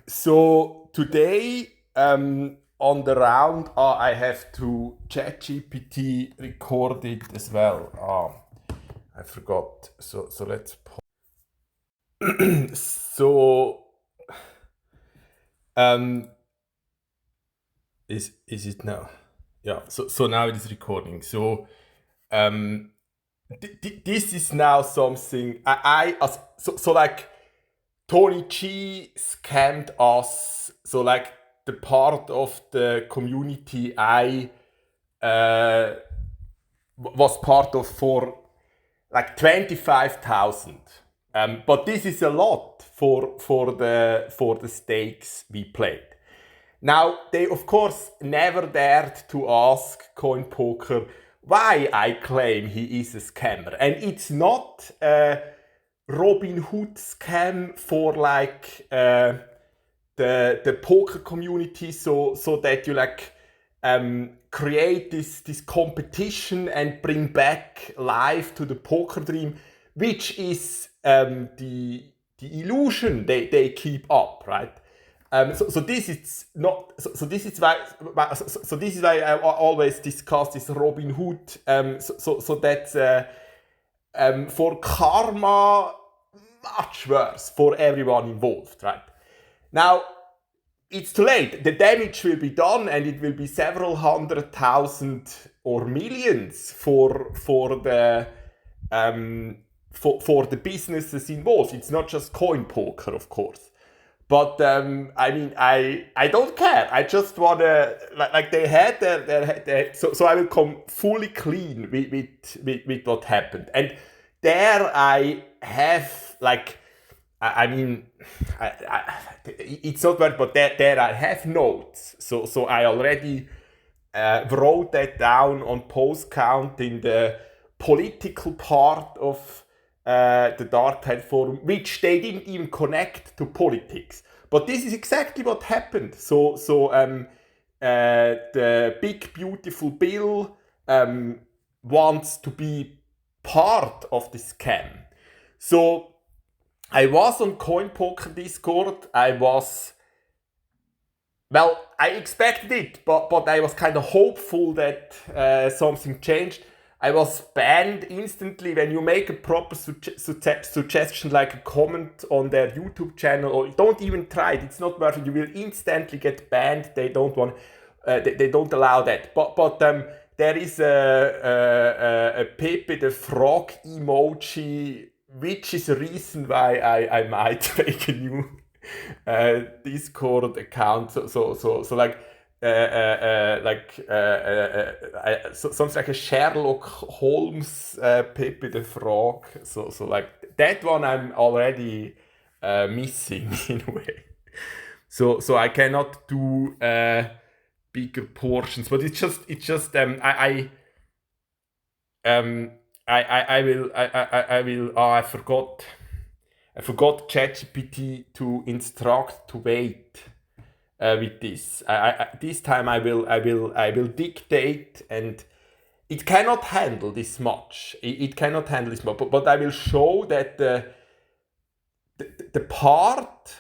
So today on the round, I have to ChatGPT record it as well. I forgot. So let's so um is it now? Yeah. So now it is recording. So um this is now something so like TonyG scammed us. So like the part of the community I was part of for like 25,000. But this is a lot for the stakes we played. Now they of course never dared to ask Coin Poker why I claim he is a scammer, and it's not Robin Hood scam for like the poker community, so that you like create this competition and bring back life to the poker dream, which is the illusion they keep up, right? So this is not. So this is why. So this is why I always discuss this Robin Hood. So that's for karma much worse for everyone involved, right? Now it's too late. The damage will be done, and it will be several 100,000 or millions for the for the businesses involved. It's not just Coin Poker, of course. But I mean, I don't care. I just wanna like they had their so I will come fully clean with what happened. And there I have like I mean it's not bad, but there I have notes. So I already wrote that down on post count in the political part of the Dark Tide Forum, which they didn't even connect to politics. But this is exactly what happened. So the big beautiful bill wants to be part of the scam. So I was on Coin Poker Discord. I expected it, but I was kind of hopeful that something changed. I was banned instantly when you make a proper suggestion, like a comment on their YouTube channel, or don't even try it. It's not worth it. You will instantly get banned. They don't want. They don't allow that. But there is a Pepe the Frog emoji, which is a reason why I might make a new Discord account. So like. Something like a Sherlock Holmes Pepe the Frog. So like that one I'm already missing in a way. So I cannot do bigger portions, but it's just I will. Oh, I forgot ChatGPT to instruct to wait. With this, this time I will dictate, and it cannot handle this much. It cannot handle this much, but I will show that the part,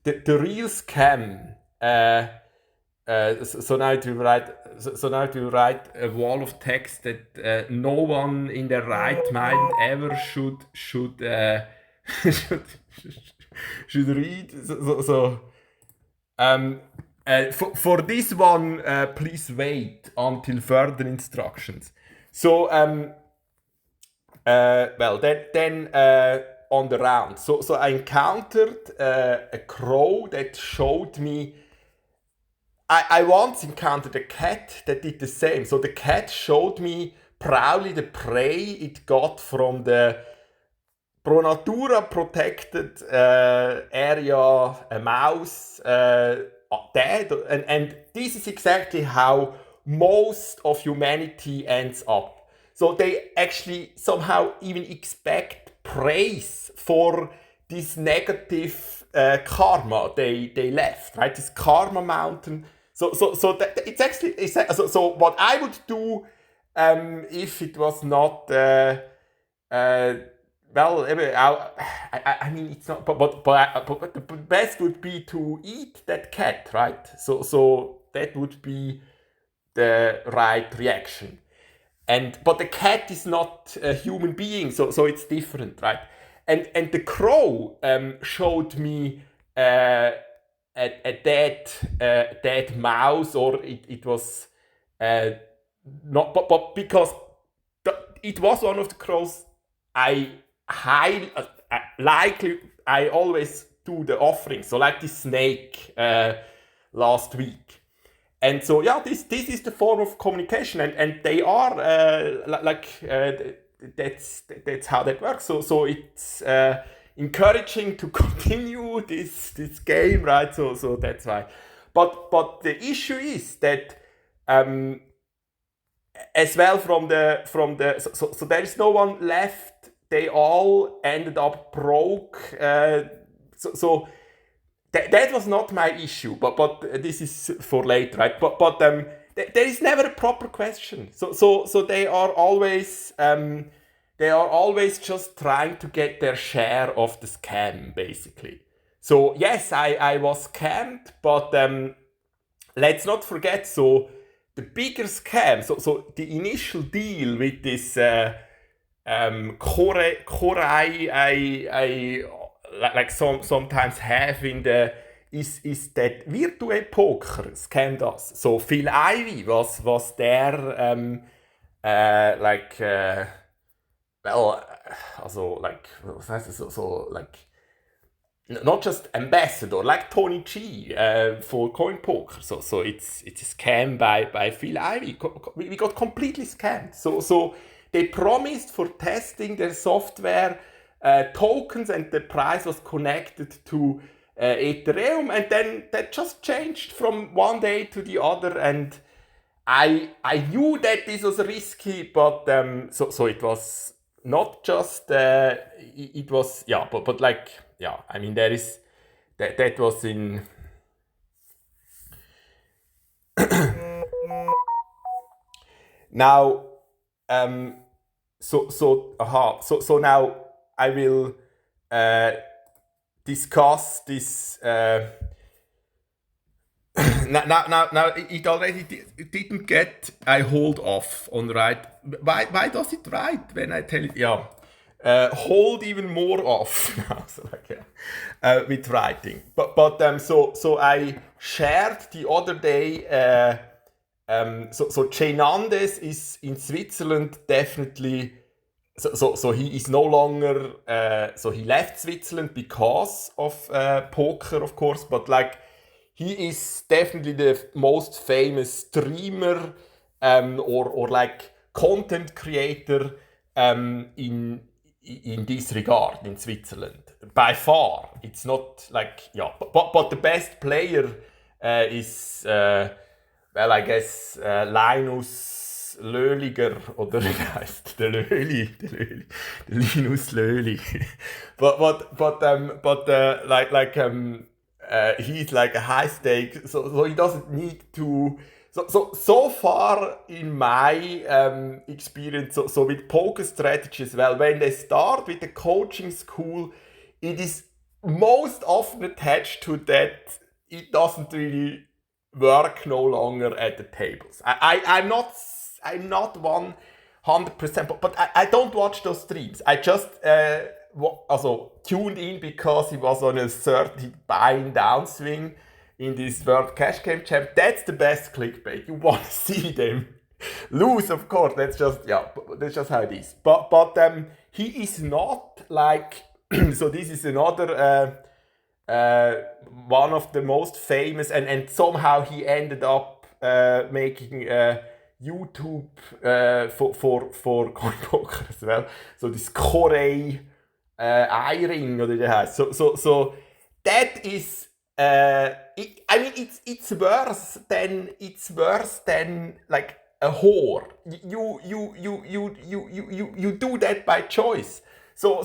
the real scam. So now it will write. So now it will write a wall of text that no one in their right mind ever should should read. For this one, please wait until further instructions. So then on the round. So I encountered a crow that showed me. I once encountered a cat that did the same. So the cat showed me proudly the prey it got from the Pro Natura protected area, a mouse, dead. And this is exactly how most of humanity ends up. So they actually somehow even expect praise for this negative karma they left, right? This karma mountain. So that, it's actually so what I would do if it was not well, I mean, it's not, but the best would be to eat that cat, right? So that would be the right reaction. But the cat is not a human being, so it's different, right? And the crow showed me a dead mouse, or it was not, but because it was one of the crows I likely I always do the offering. So like this snake last week. And so yeah, this is the form of communication, and they are that's how that works. So it's encouraging to continue this game, right? So that's why. But the issue is that as well from the so there is no one left. They all ended up broke. So that was not my issue, but this is for later, right? But there is never a proper question. So they are always just trying to get their share of the scam, basically. So yes, I was scammed, but let's not forget. So the bigger scam, so the initial deal with this core I like sometimes have in the is that virtual poker scammed us. So Phil Ivey was there well, also like was heißt es so like not just ambassador like TonyG for coin poker. So it's a scam by Phil Ivey. We got completely scammed. So they promised for testing their software tokens, and the price was connected to Ethereum, and then that just changed from one day to the other, and I knew that this was risky, but so it was not just it was but like I mean there is that was in now so now I will discuss this now it already didn't get I hold off on right. Why does it write when I tell it? Yeah, hold even more off now. So like, with writing. But so I shared the other day. So Chenandes is in Switzerland definitely. So he is no longer. So he left Switzerland because of poker, of course. But like he is definitely the most famous streamer or like content creator in this regard in Switzerland. By far, it's not like but the best player is well, I guess Linus Löhliger, oder wie heißt der Löhli, der Linus Löhli. He's like a high stake, so he doesn't need to. So far in my experience, so with poker strategy as well, when they start with the coaching school, it is most often attached to that it doesn't really work no longer at the tables. I'm not 100%, but I don't watch those streams. I just also tuned in because he was on a certain buying downswing in this World Cash Game Champ. That's the best clickbait. You want to see them lose, of course. That's just how it is. But he is not like so. This is another one of the most famous, and somehow he ended up making YouTube for coin poker as well. So this Corey I-Ring oder der heißt. So that is. I mean, it's worse than like a whore. You do that by choice. So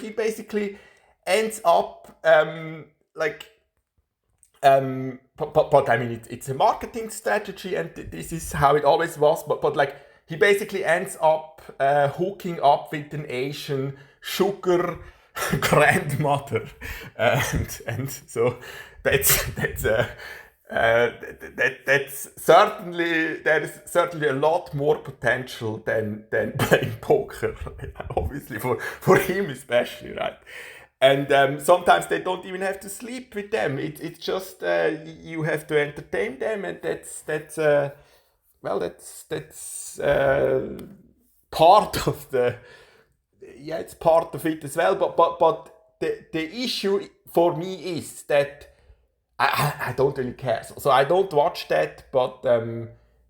he basically ends up but I mean it's a marketing strategy, and this is how it always was. But like he basically ends up hooking up with an Asian sugar grandmother, and so that's certainly, there is certainly a lot more potential than playing poker, obviously for him especially, right? And sometimes they don't even have to sleep with them. It's just you have to entertain them, and that's part of the, yeah, it's part of it as well. But the issue for me is that I don't really care. So I don't watch that, but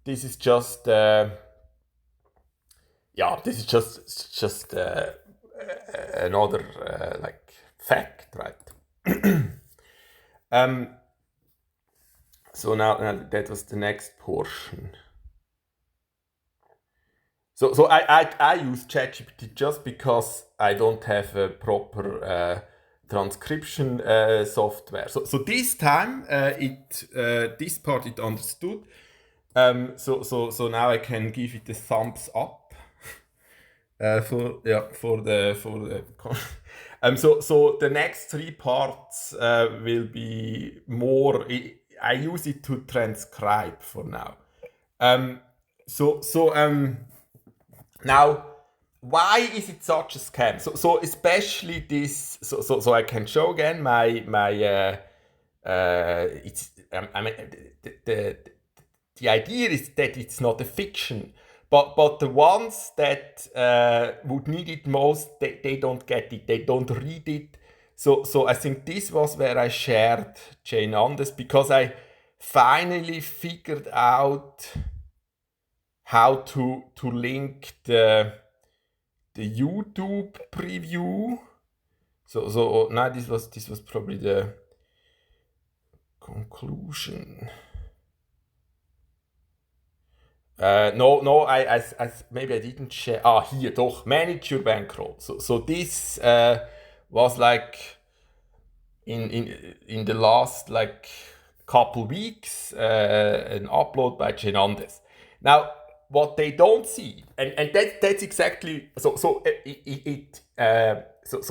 this is just this is just another like fact, right? So now that was the next portion. So I use ChatGPT just because I don't have a proper transcription software. So this time this part it understood. So now I can give it a thumbs up for the so the next three parts will be more. I use it to transcribe for now. Now, why is it such a scam? So especially this. So I can show again my it's I mean the idea is that it's not a fiction, but the ones that would need it most, they don't get it, they don't read it. So I think this was where I shared Jane Anders, because I finally figured out how to link the YouTube preview. So now this was probably the conclusion. No, I maybe I didn't share. Here, doch, manage your bankroll. So this was like in the last like couple weeks an upload by Jane Anders. Now, what they don't see, and that's exactly so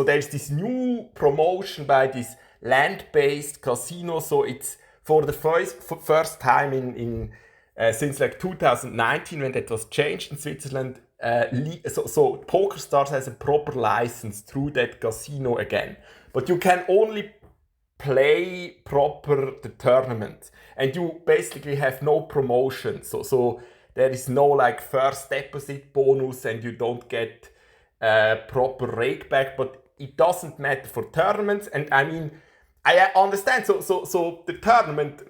there's this new promotion by this land-based casino. So it's for the first time in since like 2019, when that was changed in Switzerland. So PokerStars has a proper license through that casino again, but you can only play proper the tournament, and you basically have no promotion. So there is no like first deposit bonus, and you don't get proper rake back. But it doesn't matter for tournaments. And I mean, I understand. So the tournament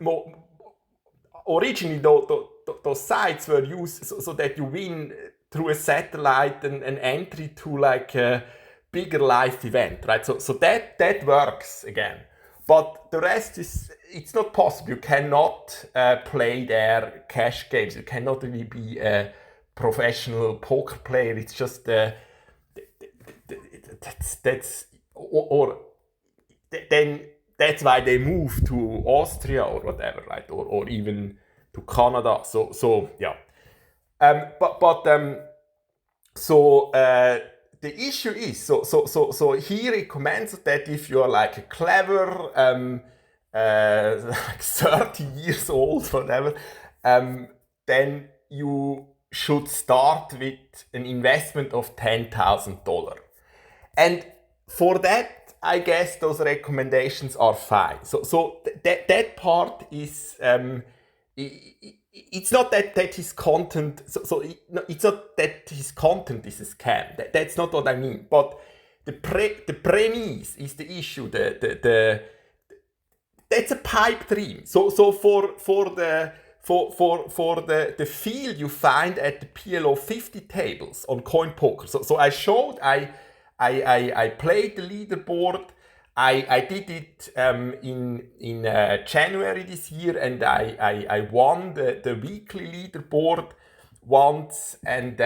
originally those sites were used so that you win through a satellite and an entry to like a bigger live event, right? So that works again. But the rest it's not possible. You cannot play their cash games. You cannot really be a professional poker player. It's just then that's why they move to Austria or whatever, right? Or even to Canada. So yeah. The issue is, so he recommends that if you're like a clever, like 30 years old, whatever, then you should start with an investment of $10,000. And for that, I guess those recommendations are fine. So that part is, it's not that his content, it's not that his content is a scam. That's not what I mean. But the premise is the issue. That's a pipe dream. So for the feel you find at the PLO 50 tables on Coin Poker. So I showed, I played the leaderboard. I did it in January this year, and I won the weekly leaderboard once, and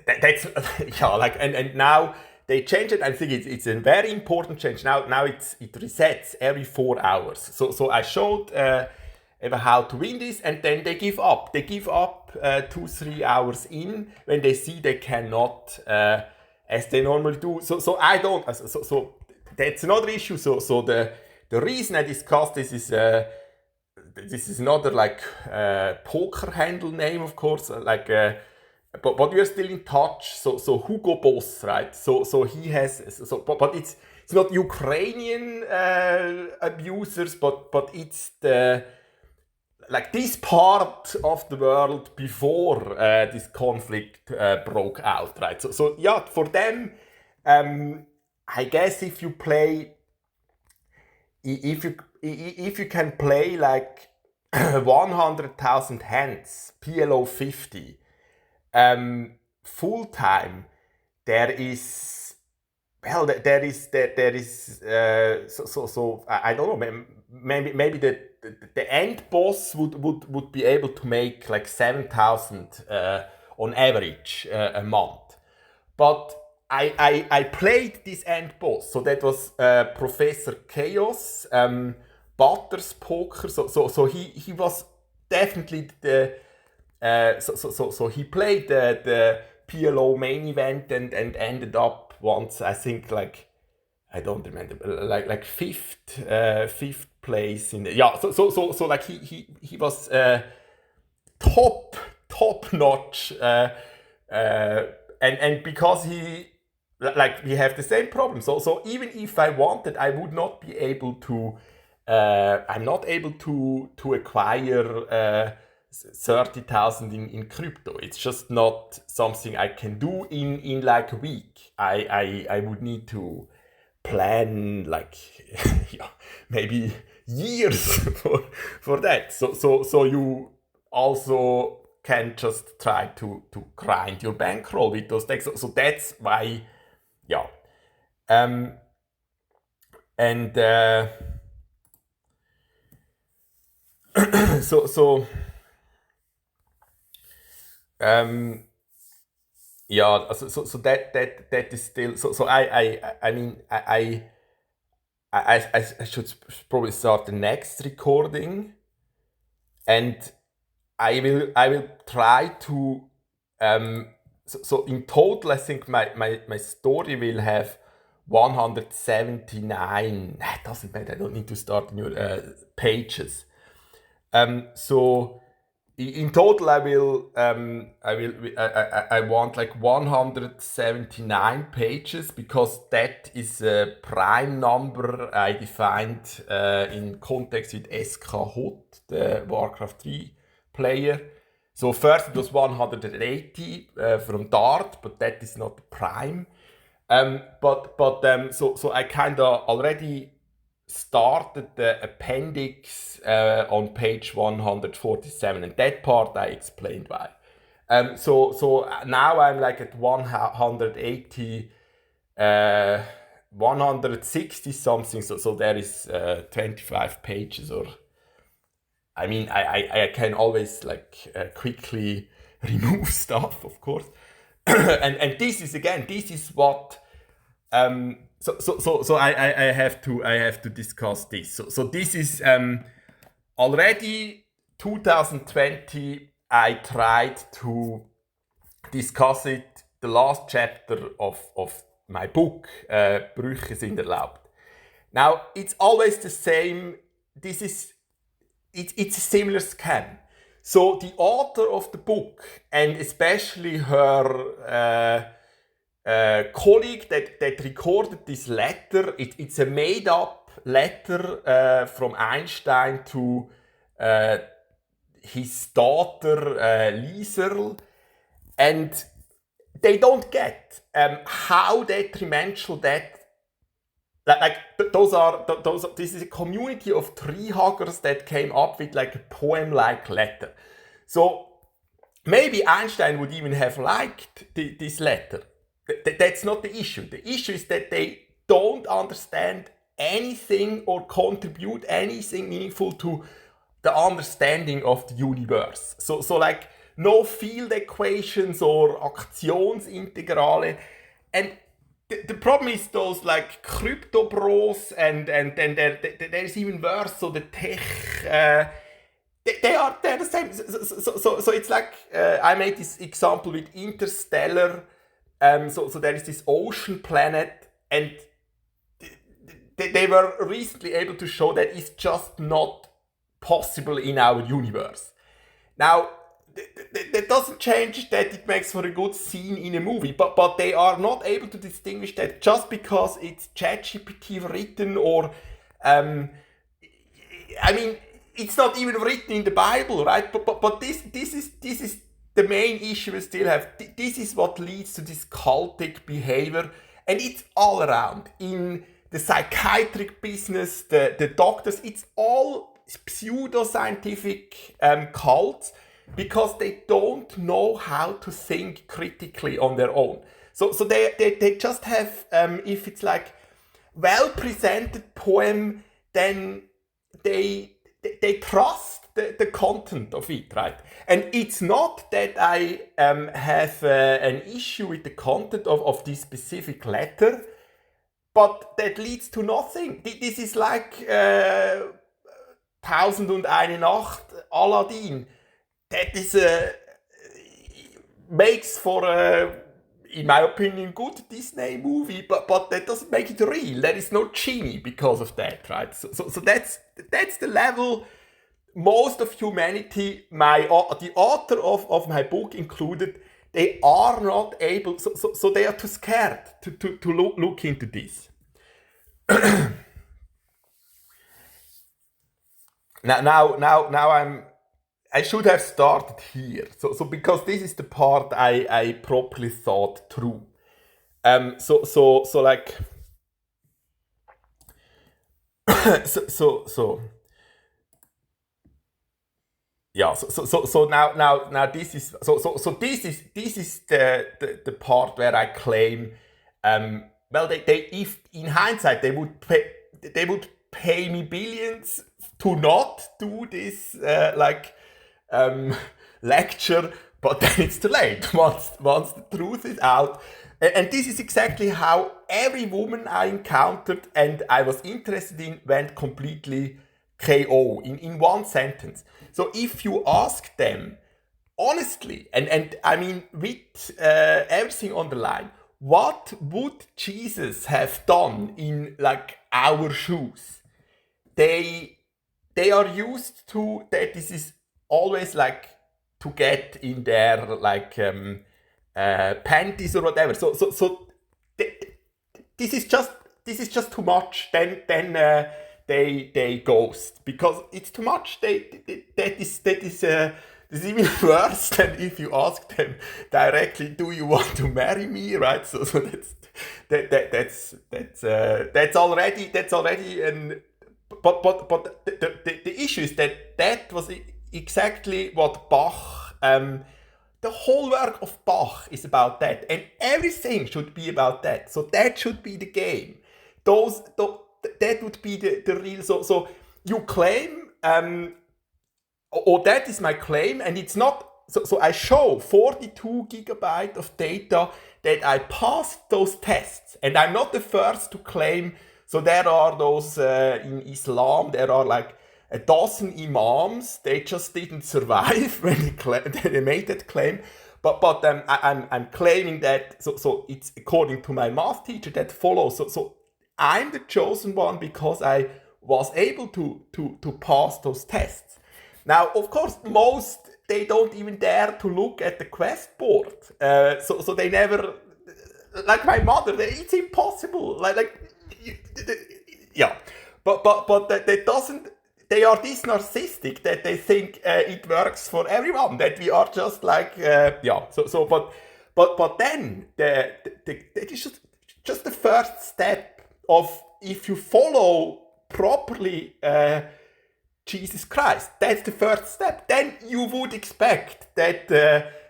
that's and now they changed it. I think it's a very important change. Now it resets every 4 hours. So I showed how to win this, and then they give up. They give up 2-3 hours in when they see they cannot, as they normally do. So I don't. So that's another issue. So the reason I discussed this is another like poker handle name, of course, but we are still in touch. So Hugo Boss, right? So he has. But it's not Ukrainian abusers, but it's the like this part of the world before this conflict broke out, right? So yeah, for them, I guess if you can play like 100,000 hands, PLO 50, full time, there is I don't know, maybe the end boss would be able to make like 7,000 on average a month. But I played this end boss, so that was Professor Chaos, Butters Poker. So he was definitely the so he played the PLO main event and ended up once, I think, like I don't remember, like fifth place in the, yeah. So like he was top notch, and because he, like, we have the same problem. So even if I wanted, I would not be able to. I'm not able to acquire 30,000 in crypto. It's just not something I can do in like a week. I would need to plan like yeah, maybe years for that. So you also can just try to grind your bankroll with those decks. So that's why, yeah. And yeah, so that is still so I mean I should probably start the next recording, and I will try to so in total I think my story will have 179. It doesn't matter, I don't need to start new pages. So in total, I want like 179 pages, because that is a prime number I defined in context with SK Hot, the Warcraft 3 player. So first it was 180 from Dart, but that is not the prime. So I kind of already started the appendix on page 147, and that part I explained why. So now I'm like at 180, 160 something. So there is 25 pages, or I mean I can always like quickly remove stuff, of course. and this is what. So I have to discuss this. So this is already 2020. I tried to discuss it, the last chapter of my book, Brüche sind erlaubt. Now it's always the same. It's a similar scam. So the author of the book, and especially her colleague that recorded this letter, it's a made-up letter from Einstein to his daughter Lieserl, and they don't get how detrimental that. This is a community of tree-huggers that came up with like a poem-like letter. So maybe Einstein would even have liked this letter. That's not the issue. The issue is that they don't understand anything or contribute anything meaningful to the understanding of the universe. So like no field equations or Aktionsintegrale. And the problem is those like crypto bros, and then there's even worse. So the tech they're the same. So it's like I made this example with Interstellar. So there is this ocean planet, and they were recently able to show that it's just not possible in our universe. Now, that doesn't change that it makes for a good scene in a movie, but they are not able to distinguish that just because it's ChatGPT written or, I mean, it's not even written in the Bible, right? But this is the main issue we still have. This is what leads to this cultic behavior, and it's all around in the psychiatric business, the doctors. It's all pseudoscientific cults because they don't know how to think critically on their own. So they just have if it's like well presented poem, then they trust the content of it, right? And it's not that I have an issue with the content of this specific letter, but that leads to nothing. This is like 1001 Nacht, Aladdin. That is makes for a, in my opinion, good Disney movie, but that doesn't make it real. There is no genie because of that, right? So that's the level. Most of humanity, the author of my book included, they are not able. So they are too scared to look into this. Now I should have started here. So because this is the part I properly thought through. So like so yeah. So now this is this is the part where I claim well they if in hindsight they would pay me billions to not do this lecture, but then it's too late once the truth is out. And this is exactly how every woman I encountered and I was interested in went completely KO in one sentence. So if you ask them honestly, and I mean with everything on the line, what would Jesus have done in like our shoes? They are used to that. This is always like to get in their like panties or whatever. So this is just too much. Then they ghost because it's too much. That is even worse than if you ask them directly, "Do you want to marry me?" Right? So that's already an. But the issue is that was exactly what Bach. The whole work of Bach is about that, and everything should be about that. So that should be the game. That would be the real. So you claim, or that is my claim, and it's not. So I show 42 gigabytes of data that I passed those tests, and I'm not the first to claim. So there are those in Islam. There are like a dozen imams. They just didn't survive when they made that claim. But I'm claiming that. So it's according to my math teacher that follows. So I'm the chosen one because I was able to pass those tests. Now, of course, most they don't even dare to look at the quest board. So they never, like my mother. It's impossible. Yeah, but that doesn't. They are this narcissistic that they think it works for everyone. That we are just like yeah. So but then that is just the first step of if you follow properly Jesus Christ. That's the first step. Then you would expect that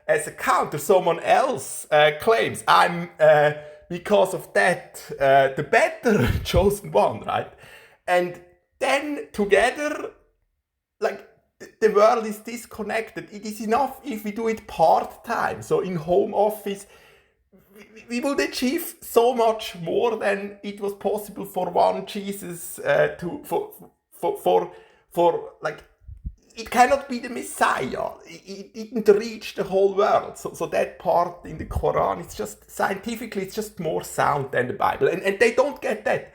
as a counter, someone else claims I'm. Because of that, the better chosen one, right? And then together, like the world is disconnected. It is enough if we do it part-time. So in home office, we would achieve so much more than it was possible for one Jesus for like it cannot be the Messiah. It didn't reach the whole world. So that part in the Quran, it's just scientifically, it's just more sound than the Bible. And they don't get that.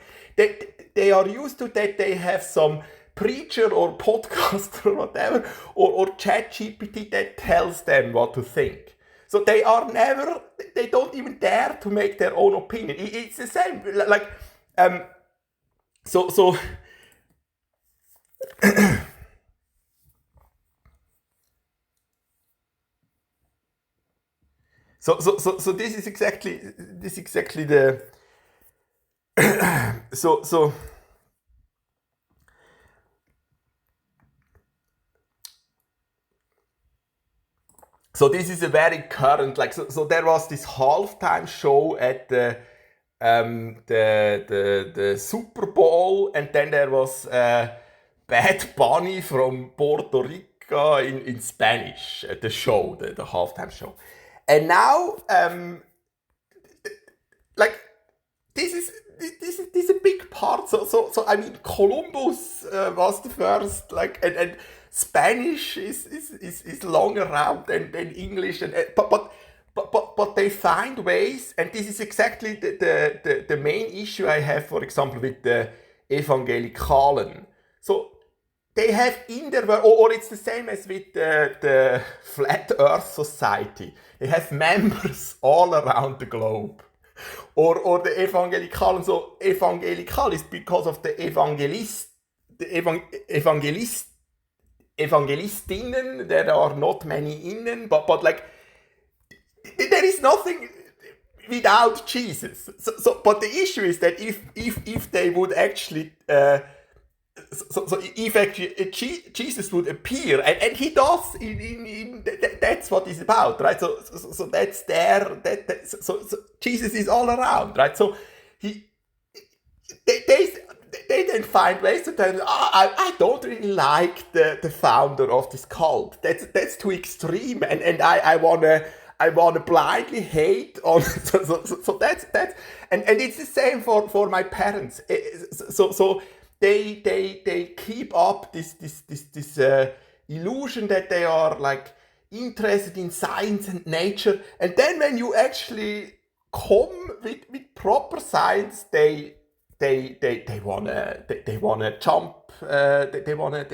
They are used to that. They have some preacher or podcaster or whatever, or chat GPT that tells them what to think. So they don't even dare to make their own opinion. It's the same. Like, so So this is exactly the so this is a very current, like, so there was this halftime show at the Super Bowl, and then there was Bad Bunny from Puerto Rico in Spanish at the show, the halftime show. And now, like, this is a big part. So I mean, Columbus was the first, like, and Spanish is longer around than English, but they find ways, and this is exactly the main issue I have, for example, with the Evangelikalen. So they have in their work, or it's the same as with the Flat Earth Society. They have members all around the globe. Or the Evangelikalen. So evangelical is because of the Evangelistinnen. There are not many innen, but like, there is nothing without Jesus. So but the issue is that if they would actually if actually Jesus would appear, and he does, that's what it's about, right? So that's there. So Jesus is all around, right? So they then find ways to tell, I don't really like the founder of this cult. That's too extreme, and I wanna blindly hate on. So that's and it's the same for my parents. So they keep up this illusion that they are, like, interested in science and nature, and then when you actually come with proper science, they wanna jump, they wanna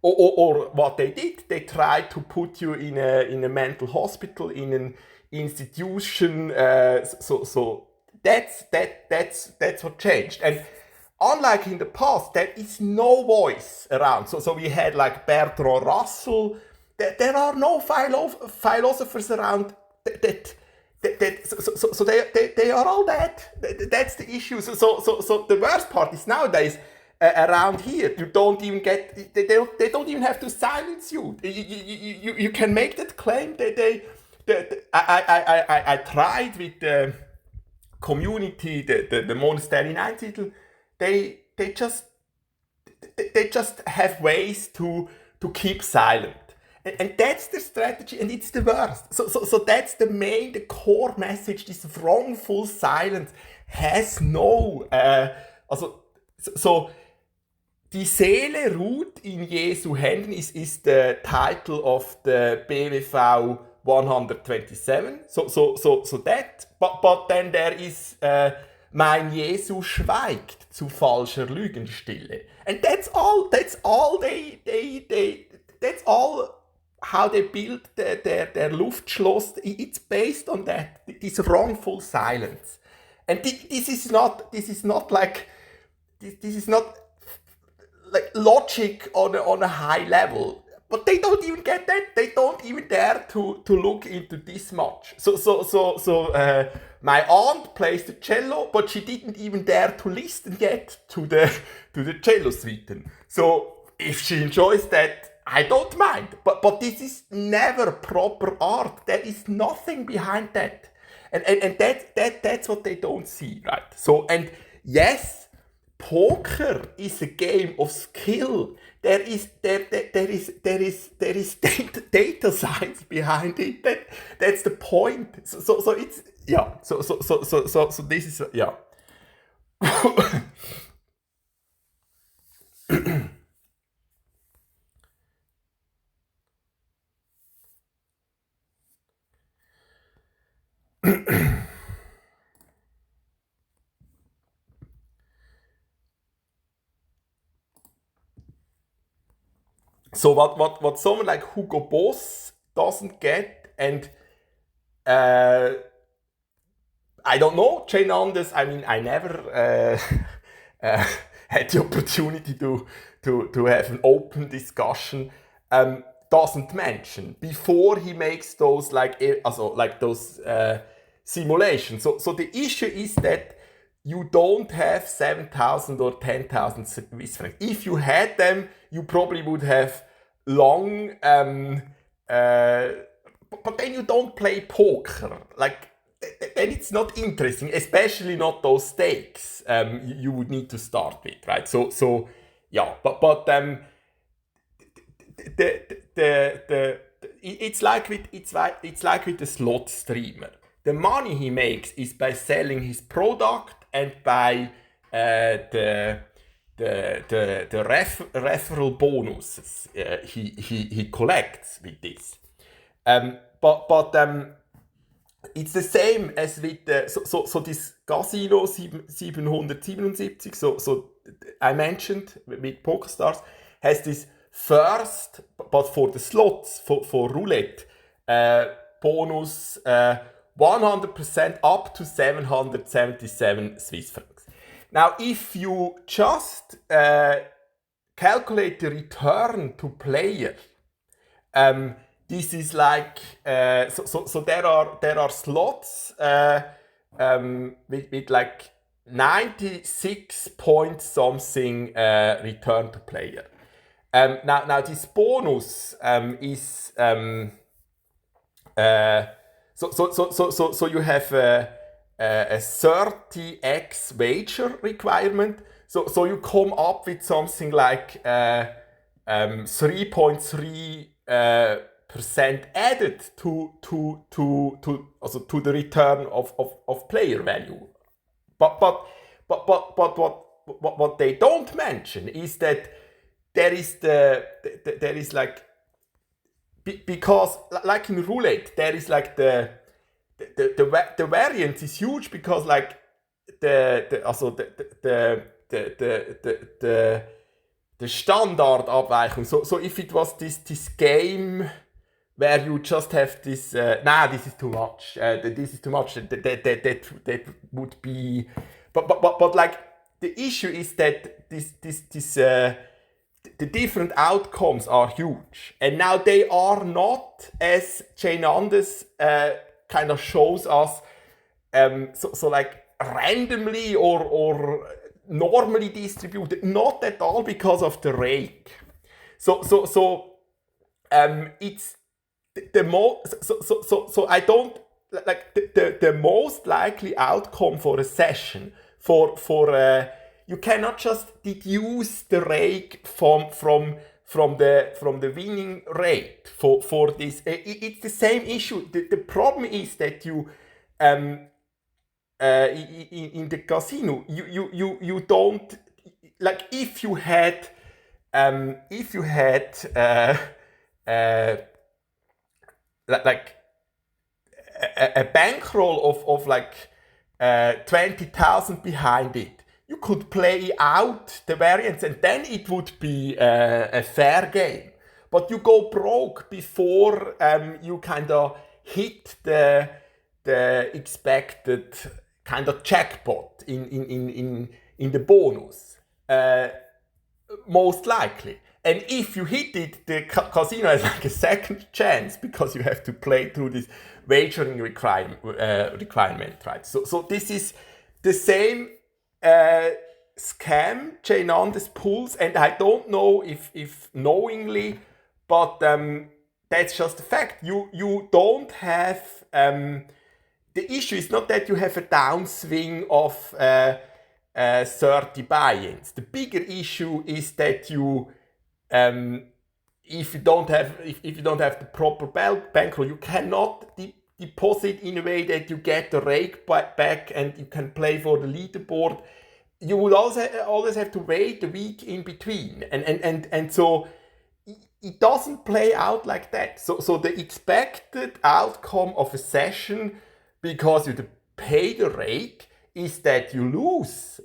or what they did, they tried to put you in a mental hospital, in an institution. So that's what changed. And unlike in the past, there is no voice around. So we had, like, Bertrand Russell. There are no philosophers around so they are all dead. That's the issue. So the worst part is nowadays, around here, you don't even get. They don't even have to silence you. You can make that claim. I tried with the community, the monastery in Untitled. They just have ways to keep silent, and that's the strategy, and it's the worst. So that's the core message. This wrongful silence has no so Die Seele ruht in Jesu Händen is the title of the BWV 127. So that, but then there is mein Jesu schweigt zu falscher Lügenstille. And that's all how they build their Luftschloss. It's based on that, this wrongful silence. And this is not like logic on a high level. But they don't even get that. They don't even dare to look into this much. So my aunt plays the cello, but she didn't even dare to listen yet to the cello suiten. So if she enjoys that, I don't mind. But this is never proper art. There is nothing behind that. And that's what they don't see, right? So, and yes, poker is a game of skill. There is data science behind it. That's the point. So it's, yeah. So this is, yeah. So what someone like Hugo Boss doesn't get, and I don't know, Jane Anders, I mean, I never had the opportunity to have an open discussion, doesn't mention before he makes those those simulations. So the issue is that you don't have 7,000 or 10,000 Swiss francs. If you had them, you probably would have long, but then you don't play poker. Like, then it's not interesting, especially not those stakes you would need to start with, right? So yeah, but it's like with the slot streamer. The money he makes is by selling his product and by the referral bonuses he collects with this. But it's the same as with so this Casino 777. So I mentioned with PokerStars has this first, but for the slots for roulette bonus 100% up to 777 Swiss francs. Now, if you just calculate the return to player, this is like so there are slots with like 96 point something return to player. Now this bonus is so you have a 30x wager requirement. So you come up with something like 3.3 percent added to the return of player value. But what they don't mention is that there is because like in roulette there is like the variance is huge, because like the Standardabweichung. So if it was this game where you just have this, this is too much. This is too much. That would be, but like the issue is that the different outcomes are huge, and now they are not, as Jane Anders kind of shows us, so like randomly or normally distributed. Not at all, because of the rake. So it's the most. So I don't like the most likely outcome for a session for you cannot just deduce the rake from the winning rate for this. It's the same issue. The problem is that you in the casino you don't, like, if you had like a bankroll of like 20,000 behind it, you could play out the variance and then it would be a fair game. But you go broke before you kind of hit the expected kind of jackpot in the bonus, most likely. And if you hit it, the casino has like a second chance, because you have to play through this wagering requirement, right? So this is the same scam Jane Anders pulls, and I don't know if knowingly, but that's just a fact. You don't have the issue is not that you have a downswing of 30 buy-ins. The bigger issue is that you if you don't have the proper bankroll, you cannot deposit in a way that you get the rake back and you can play for the leaderboard. You would also always have to wait a week in between, and so it doesn't play out like that. So the expected outcome of a session, because you pay the rake, is that you lose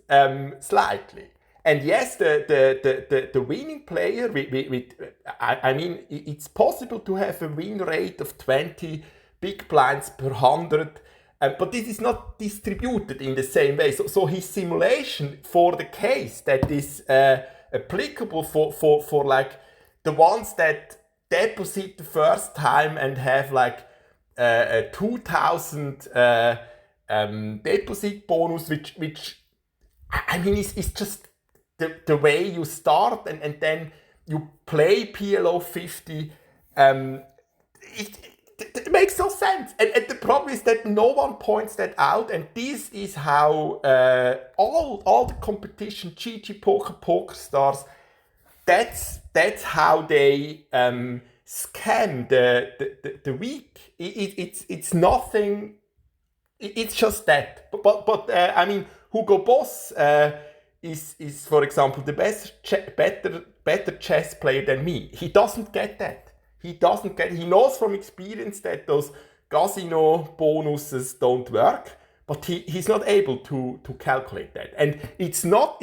slightly. and yes, the winning player, I mean, it's possible to have a win rate of 20 big blinds per 100, but this is not distributed in the same way. So his simulation for the case that is applicable for like the ones that deposit the first time and have like a 2000 deposit bonus, which I mean is just the way you start and then you play PLO 50. It makes no sense, and the problem is that no one points that out, and this is how all the competition, GG Poker, Poker Stars, that's how they scam the weak. It's nothing. It's just that. But I mean, Hugo Boss is for example the better chess player than me. He doesn't get that. He knows from experience that those casino bonuses don't work, but he's not able to calculate that. And it's not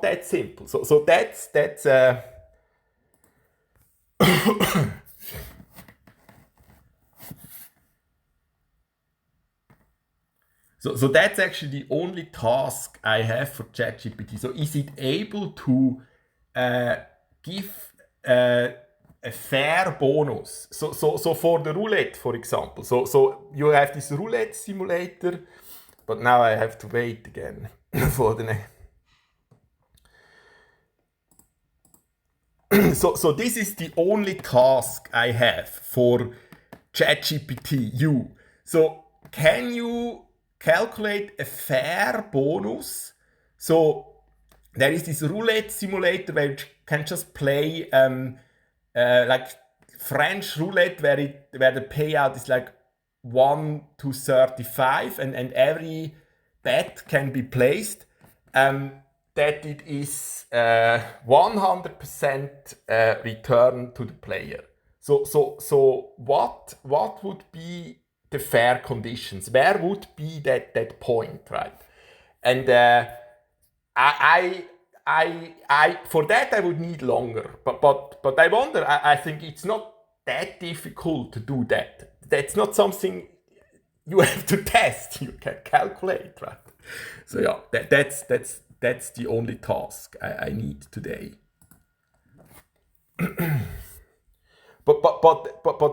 that simple. So that's So that's actually the only task I have for ChatGPT. So is it able to give a fair bonus? So for the roulette, for example. So you have this roulette simulator, but now I have to wait again for the next. So this is the only task I have for ChatGPT U. So can you calculate a fair bonus? So there is this roulette simulator where you can just play like French roulette where the payout is like 1 to 35 and every bet can be placed that it is 100% return to the player. So what would be the fair conditions? Where would be that point, right? And I for that I would need longer, but I wonder. I think it's not that difficult to do that. That's not something you have to test. You can calculate, right? So yeah, that's the only task I need today. But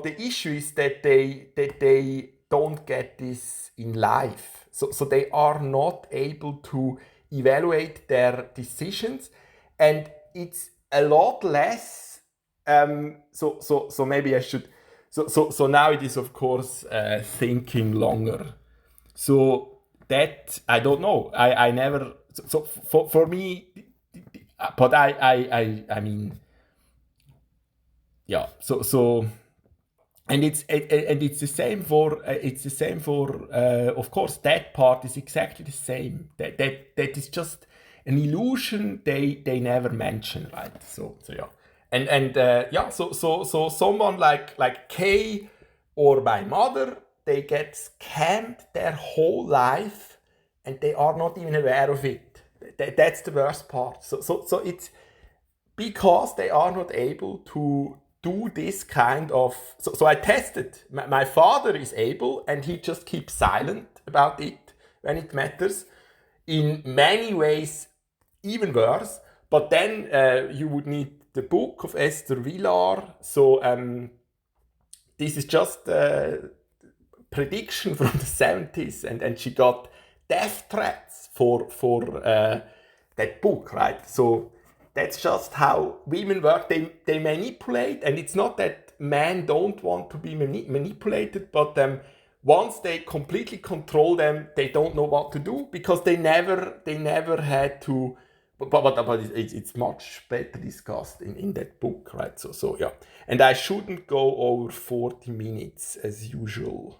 the issue is that they don't get this in life. So they are not able to evaluate their decisions, and it's a lot less. So maybe I should. So now it is of course thinking longer. So that I don't know. I never. So for me, but I mean. Yeah, so and it's the same for of course that part is exactly the same. That is just an illusion they never mention, right? So yeah, and yeah, so someone like Kay or my mother, they get scammed their whole life and they are not even aware of it. That's the worst part. So it's because they are not able to do this kind of. So I tested. My father is able, and he just keeps silent about it when it matters. In many ways, even worse. But then you would need the book of Esther Villar. So this is just a prediction from the 70s, and she got death threats for that book, right? So that's just how women work. They manipulate, and it's not that men don't want to be manipulated, but once they completely control them, they don't know what to do because they never had to. But it's much better discussed in that book, right? So yeah, and I shouldn't go over 40 minutes as usual.